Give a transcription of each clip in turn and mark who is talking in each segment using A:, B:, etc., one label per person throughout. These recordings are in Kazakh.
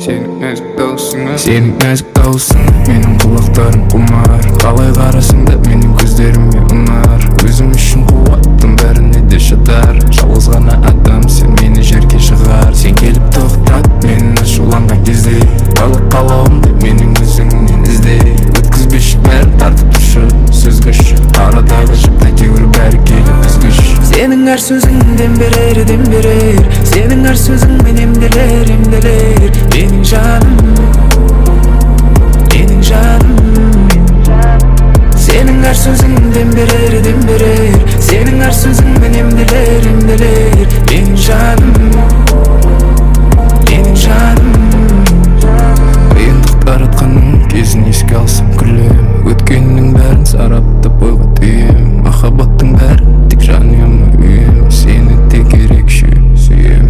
A: Senin nazik dağılsın, benim kulaklarım kumar. Kalay karasın da benim gözlerime unar. Özüm üçün kuvvattım bәріне de şadar. Жалғыз ғана адам sen meni жерге шығар. Sen келіп тоқтат мені ашуланған кезде. Барлық қалауымды менің өзіңнен ізде. Өткізбеші бәрін тартып тұршы сөз күш. Арадағы жіпті тегір бәрі келіп үзгіш. Senin her sözün dem verer. Senin her sözün benim emdeler. Benim canım, benim canım. Senin her sözün dem verer. Senin her sözün benim emdeler. Benim canım, benim canım. Қиындық таратқанның кезін еске алсам күлем. Өткеннің бәрін сараптап ойға түйем. Махаббаттың бәрі тек жаныма үйем. Сені тек ерекше сүйем.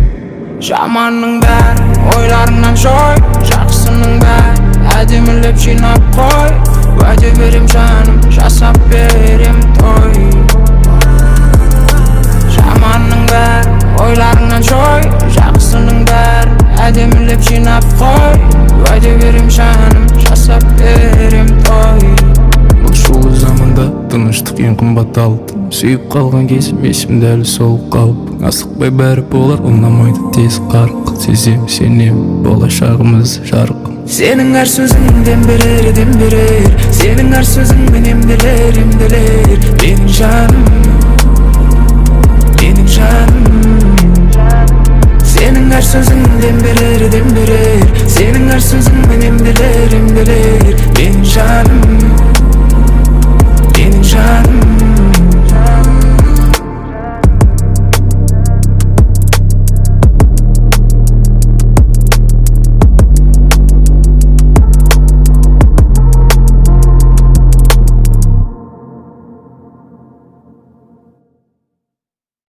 A: Жаманның бәрі ойларыңнан жой, жақсының бәрі әдемілеп жинап қой. Уәде берем жаным, жасап берем той. Жаманның бәрі ойларыңнан жой, жақсының бәрі әдемілеп жинап қой. Уәде берем жаным, жасап берем той. Бұл шулы заманда тыныштық ең қымбат алтын. Сүйіп қалған кезім есімде әлі солып қалып. Асықпай бәрі болар, ұнамайды тез қарқ. Сезем, сенем, болашағымыз жарық. Senin her sözün dem verer. Senin her sözün benim emdeler. Benim canım, benim canım. Senin her sözün dem verer. Senin her sözün benim emdeler. Benim canım.